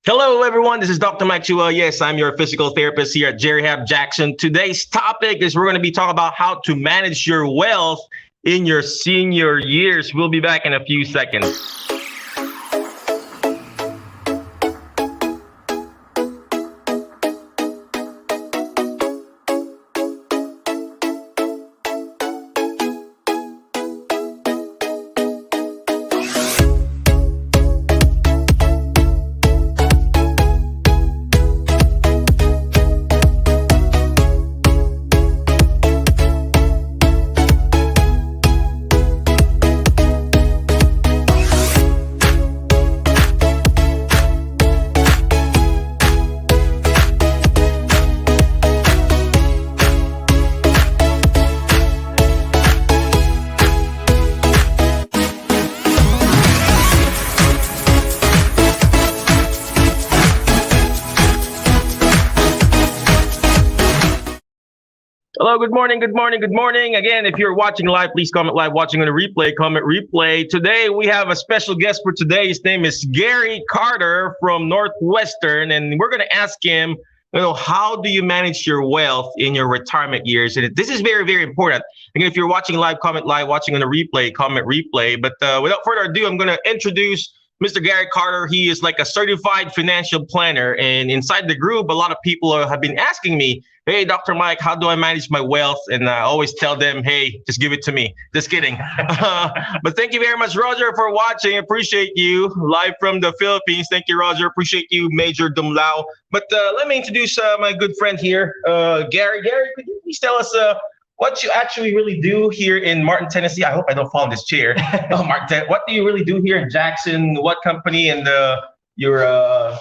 Hello, everyone. This is Dr. Mike Chua. Yes, I'm your physical therapist here at GeriHab Jackson. Today's topic is we're going to be talking about how to manage your wealth in your senior years. We'll be back in a few seconds. Hello, good morning, good morning, good morning. Again, if you're watching live, please comment live. Watching on the replay, comment replay. Today, we have a special guest for today. His name is Gary Carter from Northwestern, and we're going to ask him, how do you manage your wealth in your retirement years? And this is very, very important. Again, if you're watching live, comment live. Watching on the replay, comment replay. But without further ado, I'm going to introduce Mr. Gary Carter. He is like a certified financial planner. And inside the group, a lot of people have been asking me, hey, Dr. Mike, how do I manage my wealth? And I always tell them, hey, just give it to me. Just kidding. But thank you very much, Roger, for watching. Appreciate you live from the Philippines. Thank you, Roger. Appreciate you, Major Dumlao. But let me introduce my good friend here, Gary. Gary, could you please tell us what you actually really do here in Martin, Tennessee? I hope I don't fall in this chair. Martin, what do you really do here in Jackson? What company and your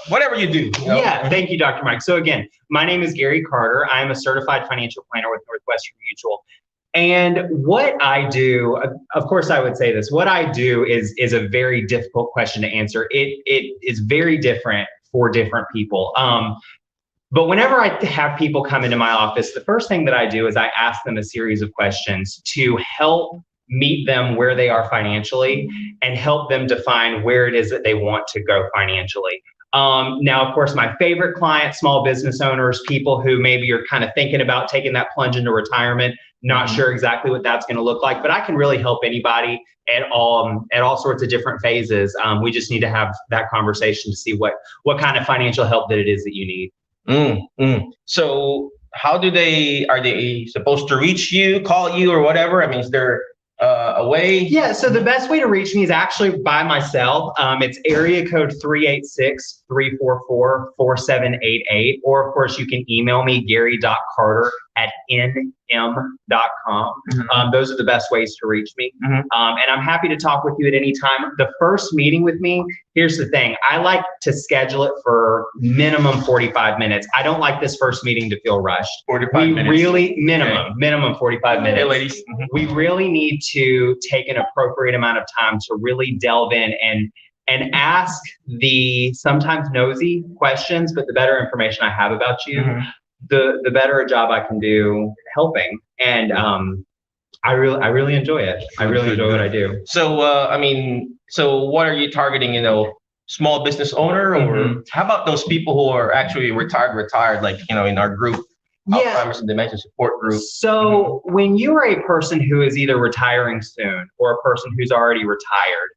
whatever you do? Yeah, thank you, Dr. Mike. So again, my name is Gary Carter. I'm a certified financial planner with Northwestern Mutual. And what I do, of course, I would say this, what I do is a very difficult question to answer. It is very different for different people. But whenever I have people come into my office, the first thing that I do is I ask them a series of questions to help meet them where they are financially and help them define where it is that they want to go financially. Now, of course, my favorite clients, small business owners, people who maybe are kind of thinking about taking that plunge into retirement, not sure exactly what that's going to look like, but I can really help anybody at all sorts of different phases. We just need to have that conversation to see what kind of financial help that it is that you need. So how are they supposed to reach you, call you, or whatever? I mean, is there a way? Yeah, so the best way to reach me is actually by myself. It's area code 386-344-4788. Or of course, you can email me, gary.carter@nm.com. Those are the best ways to reach me. And I'm happy to talk with you at any time. The first meeting with me, here's the thing. I like to schedule it for minimum 45 minutes. I don't like this first meeting to feel rushed. 45 minutes. Really, minimum 45 minutes. Hey, ladies. We really need to take an appropriate amount of time to really delve in and ask the sometimes nosy questions, but the better information I have about you, the better a job I can do helping. And I really enjoy it. I really enjoy what I do. So so what are you targeting? Small business owner, or how about those people who are actually retired, like in our group? Alzheimer's and dementia support group. So when you are a person who is either retiring soon or a person who's already retired,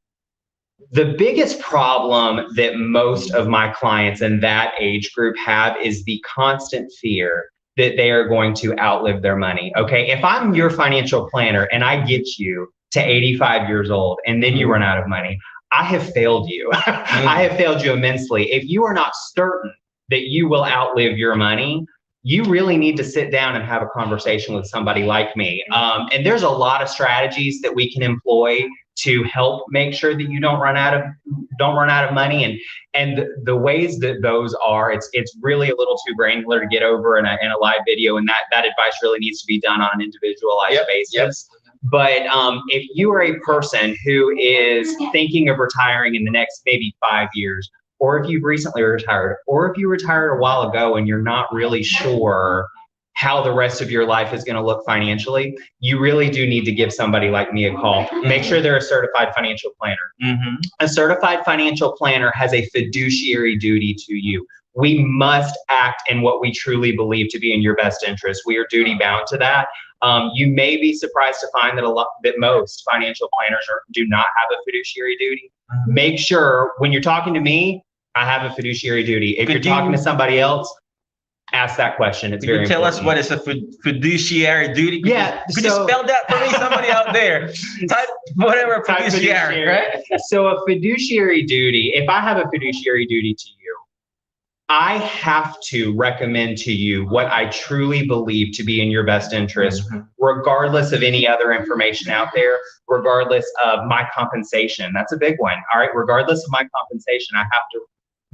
the biggest problem that most of my clients in that age group have is the constant fear that they are going to outlive their money. Okay, if I'm your financial planner and I get you to 85 years old and then you run out of money, I have failed you. I have failed you immensely. If you are not certain that you will outlive your money, you really need to sit down and have a conversation with somebody like me. And there's a lot of strategies that we can employ to help make sure that you don't run out of money. And the ways that those are, it's really a little too granular to get over in a live video, and that advice really needs to be done on an individualized basis. But if you are a person who is thinking of retiring in the next maybe 5 years, or if you've recently retired, or if you retired a while ago and you're not really sure how the rest of your life is going to look financially, you really do need to give somebody like me a call. Make sure they're a certified financial planner. A certified financial planner has a fiduciary duty to you. We must act in what we truly believe to be in your best interest. We are duty bound to that. You may be surprised to find that most financial planners do not have a fiduciary duty. Make sure when you're talking to me, I have a fiduciary duty. If you're talking to somebody else, ask that question. It's very important. Tell us what is a fiduciary duty? Could you spell that for me? Somebody out there, type whatever fiduciary, right? So a fiduciary duty, if I have a fiduciary duty to you, I have to recommend to you what I truly believe to be in your best interest, regardless of any other information out there, regardless of my compensation. That's a big one. All right. Regardless of my compensation, I have to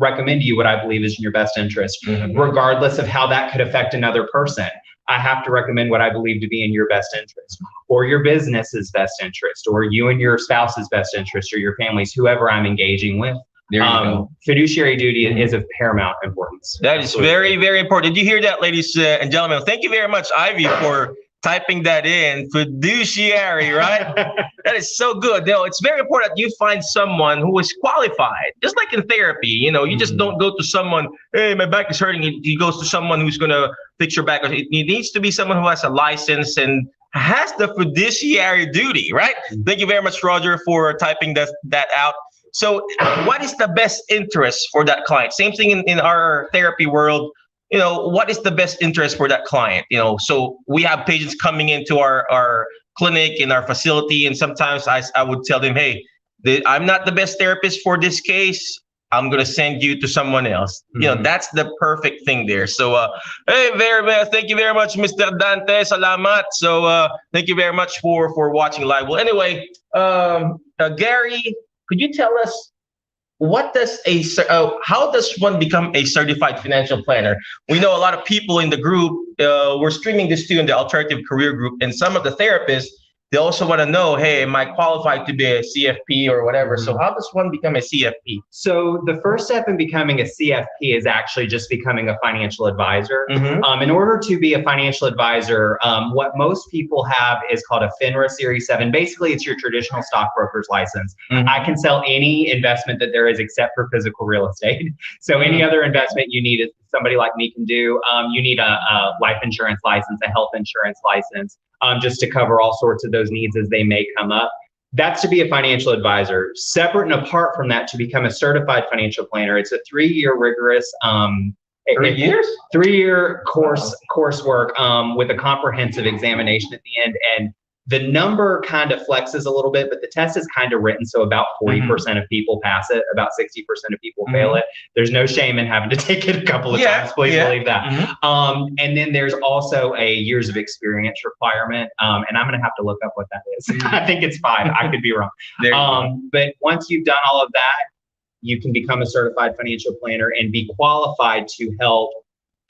recommend to you what I believe is in your best interest, regardless of how that could affect another person. I have to recommend what I believe to be in your best interest, or your business's best interest, or you and your spouse's best interest, or your family's, whoever I'm engaging with. Fiduciary duty is of paramount importance. That is very, very important. Did you hear that, ladies and gentlemen? Thank you very much, Ivy, for typing that in. Fiduciary, right? That is so good. It's very important that you find someone who is qualified. Just like in therapy, you just don't go to someone, hey, my back is hurting. He goes to someone who's going to fix your back. It needs to be someone who has a license and has the fiduciary duty, right? Thank you very much, Roger, for typing that out. So what is the best interest for that client? Same thing in our therapy world. What is the best interest for that client? So we have patients coming into our clinic, in our facility, and sometimes I would tell them, hey, I'm not the best therapist for this case. I'm going to send you to someone else. That's the perfect thing there. So, hey, thank you very much, Mr. Dante. Salamat. So thank you very much for watching live. Well, anyway, Gary, could you tell us how does one become a certified financial planner? We know a lot of people in the group, we're streaming this too in the alternative career group, and some of the therapists, they also want to know, hey, am I qualified to be a CFP or whatever? So how does one become a CFP? So the first step in becoming a CFP is actually just becoming a financial advisor. In order to be a financial advisor, what most people have is called a FINRA Series 7. Basically, it's your traditional stockbroker's license. I can sell any investment that there is except for physical real estate. So any other investment you need, somebody like me can do. You need a life insurance license, a health insurance license, just to cover all sorts of those needs as they may come up. That's to be a financial advisor. Separate and apart from that, to become a certified financial planner, it's a 3-year rigorous 3 years? 3-year coursework with a comprehensive examination at the end. And the number kind of flexes a little bit, but the test is kind of written so about 40% of people pass it, about 60% of people fail it. There's no shame in having to take it a couple of times. Please believe that. And then there's also a years of experience requirement, and I'm going to have to look up what that is. I think it's 5. I could be wrong. But once you've done all of that, you can become a certified financial planner and be qualified to help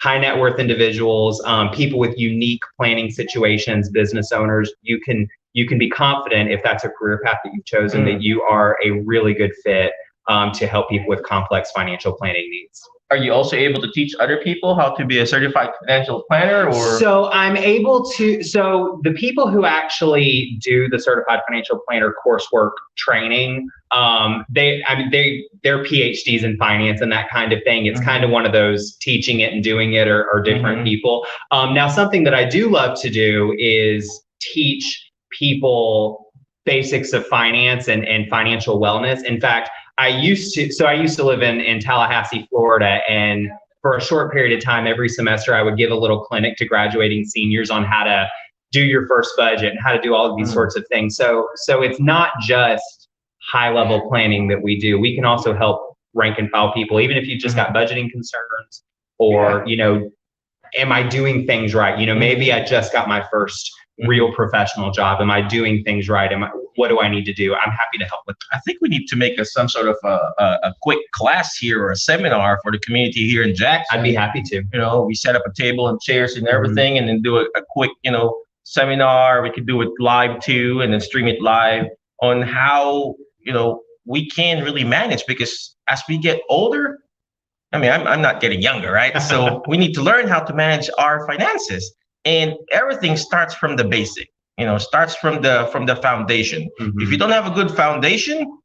high net worth individuals, people with unique planning situations, business owners. You can be confident, if that's a career path that you've chosen, that you are a really good fit to help people with complex financial planning needs. Are you also able to teach other people how to be a certified financial planner? Or so I'm able to. So the people who actually do the certified financial planner coursework training, they're PhDs in finance and that kind of thing. It's kind of one of those teaching it and doing it are different people. Now, something that I do love to do is teach people basics of finance and financial wellness. In fact, I used to live in Tallahassee, Florida, and for a short period of time, every semester I would give a little clinic to graduating seniors on how to do your first budget and how to do all of these sorts of things. So it's not just high level planning that we do. We can also help rank and file people, even if you've just got budgeting concerns, or, am I doing things right? Maybe I just got my first real professional job. Am I doing things right? What do I need to do? I'm happy to help with that. I think we need to make some sort of a quick class here or a seminar for the community here in Jackson. I'd be happy to. We set up a table and chairs and everything, and then do a quick, seminar. We could do it live too, and then stream it live on how, we can really manage, because as we get older, I'm not getting younger, right? So we need to learn how to manage our finances. And everything starts from the basic, starts from the foundation. If you don't have a good foundation,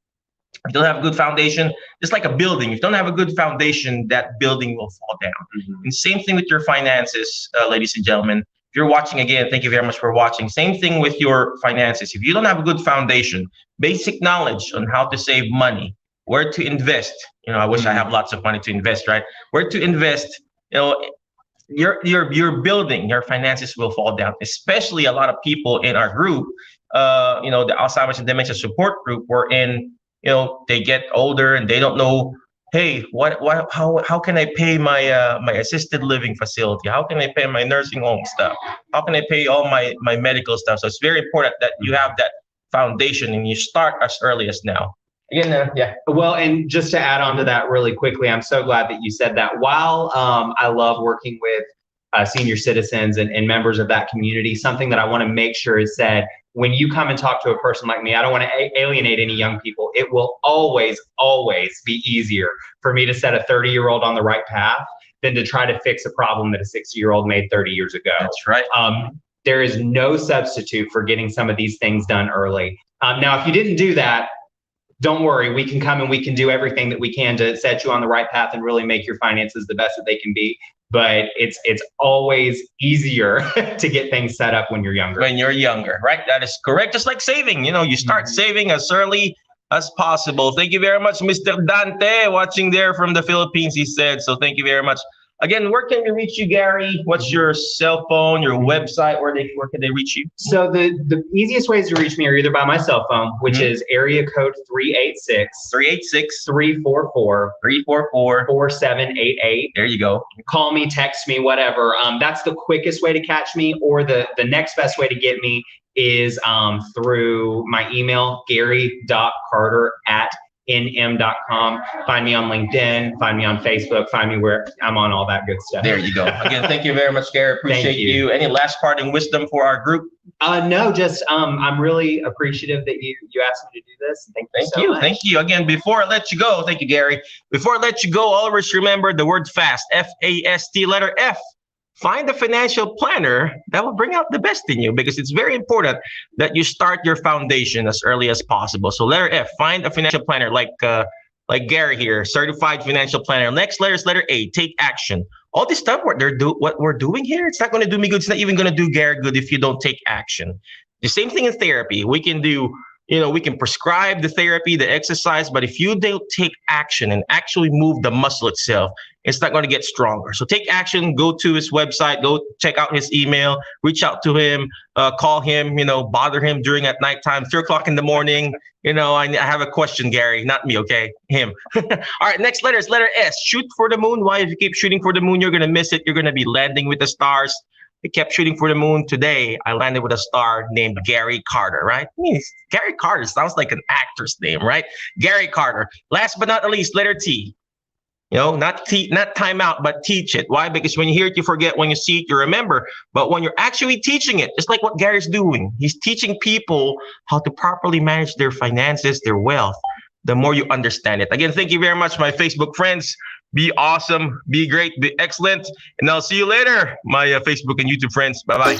it's like a building. If you don't have a good foundation, that building will fall down. And same thing with your finances, ladies and gentlemen. If you're watching, again, thank you very much for watching. Same thing with your finances. If you don't have a good foundation, basic knowledge on how to save money, where to invest. I wish I have lots of money to invest, right? Where to invest, your building, your finances will fall down. Especially a lot of people in our group, the Alzheimer's and dementia support group, we're in. They get older and they don't know, hey, how can I pay my assisted living facility? How can I pay my nursing home stuff? How can I pay all my medical stuff? So it's very important that you have that foundation and you start as early as now. Again, yeah. Well, and just to add on to that really quickly, I'm so glad that you said that. While I love working with senior citizens and members of that community, something that I want to make sure is said, when you come and talk to a person like me, I don't want to alienate any young people. It will always, always be easier for me to set a 30-year-old on the right path than to try to fix a problem that a 60-year-old made 30 years ago. That's right. There is no substitute for getting some of these things done early. Now, if you didn't do that, don't worry, we can come and we can do everything that we can to set you on the right path and really make your finances the best that they can be. But it's always easier to get things set up when you're younger. When you're younger, right? That is correct. Just like saving, you start saving as early as possible. Thank you very much, Mr. Dante, watching there from the Philippines, he said. So thank you very much. Again, where can we reach you, Gary? What's your cell phone, your website? Where can they reach you? So the easiest ways to reach me are either by my cell phone, which is area code 386-344-4788. There you go. Call me, text me, whatever. That's the quickest way to catch me, or the next best way to get me is through my email, gary.carter@nm.com. Find me on LinkedIn, find me on Facebook, find me where I'm on all that good stuff. There you go. Again, thank you very much, Gary. Appreciate you. Any last parting wisdom for our group? No, just I'm really appreciative that you asked me to do this. Thank you. Thank you. Again, before I let you go, thank you, Gary. Before I let you go, always remember the word FAST, F-A-S-T, letter F. Find a financial planner that will bring out the best in you, because it's very important that you start your foundation as early as possible. So letter F, find a financial planner like Gary here, certified financial planner. Next letter is letter A, take action. All this stuff what we're doing here, it's not going to do me good. It's not even going to do Gary good if you don't take action. The same thing in therapy. We can do, we can prescribe the therapy, the exercise, but if you don't take action and actually move the muscle itself, it's not going to get stronger. So take action, go to his website, go check out his email, reach out to him, call him, bother him during at nighttime, 3:00 in the morning. I have a question, Gary, not me, okay? Him. All right, next letter is letter S, shoot for the moon. Why? If you keep shooting for the moon, you're going to miss it. You're going to be landing with the stars. I kept shooting for the moon. Today, I landed with a star named Gary Carter, right? Gary Carter sounds like an actor's name, right? Gary Carter. Last but not least, letter T. Not time out, but teach it. Why? Because when you hear it, you forget. When you see it, you remember. But when you're actually teaching it, just like what Gary's doing, he's teaching people how to properly manage their finances, their wealth, the more you understand it. Again, thank you very much, my Facebook friends. Be awesome, be great, be excellent. And I'll see you later, my Facebook and YouTube friends. Bye-bye.